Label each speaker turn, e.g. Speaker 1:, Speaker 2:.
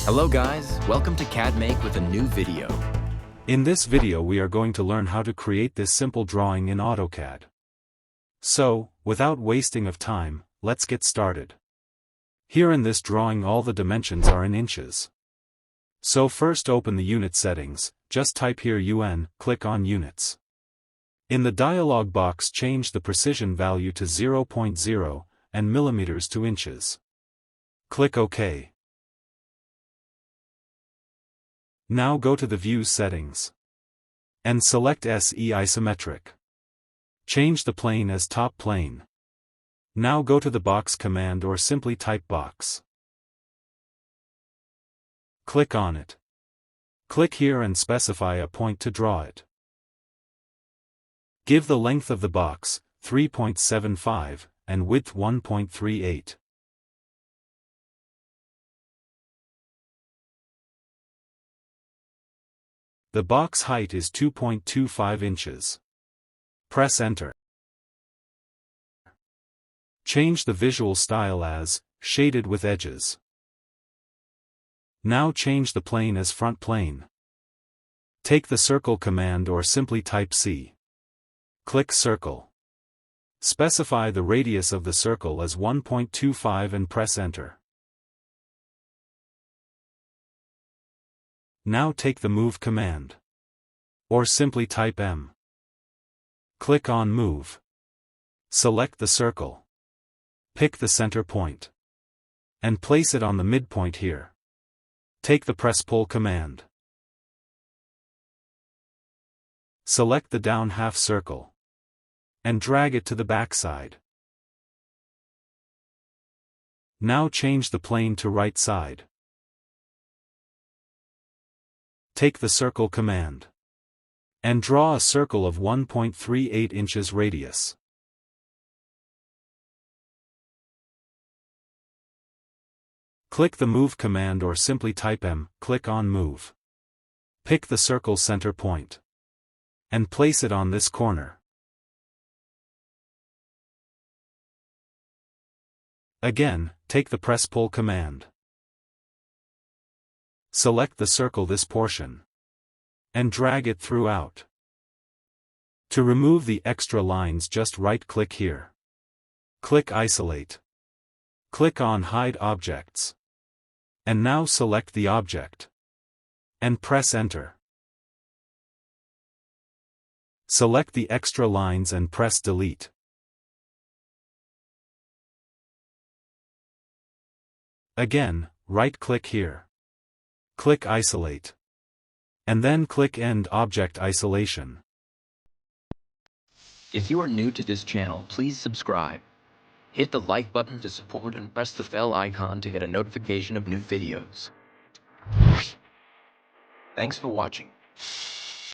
Speaker 1: Hello guys, welcome to CAD Make with a new video.
Speaker 2: In this video we are going to learn how to create this simple drawing in AutoCAD. So, without wasting of time, let's get started. Here in this drawing all the dimensions are in inches. So first open the unit settings, just type here UN, click on units. In the dialog box change the precision value to 0.0 and millimeters to inches. Click OK. Now go to the View settings. And select SE Isometric. Change the plane as top plane. Now go to the box command or simply type box. Click on it. Click here and specify a point to draw it. Give the length of the box, 3.75, and width 1.38. The box height is 2.25 inches. Press Enter. Change the visual style as shaded with edges. Now change the plane as front plane. Take the circle command or simply type C. Click Circle. Specify the radius of the circle as 1.25 and press Enter. Now take the Move command. Or simply type M. Click on Move. Select the circle. Pick the center point. And place it on the midpoint here. Take the Press Pull command. Select the down half circle. And drag it to the back side. Now change the plane to right side. Take the Circle command. And draw a circle of 1.38 inches radius. Click the Move command or simply type M, click on Move. Pick the circle center point. And place it on this corner. Again, take the Press Pull command. Select the circle this portion. And drag it throughout. To remove the extra lines just right-click here. Click Isolate. Click on Hide Objects. And now select the object. And press Enter. Select the extra lines and press Delete. Again, right-click here. Click Isolate. And then click End Object Isolation.
Speaker 1: If you are new to this channel, please subscribe. Hit the like button to support and press the bell icon to get a notification of new videos. Thanks for watching.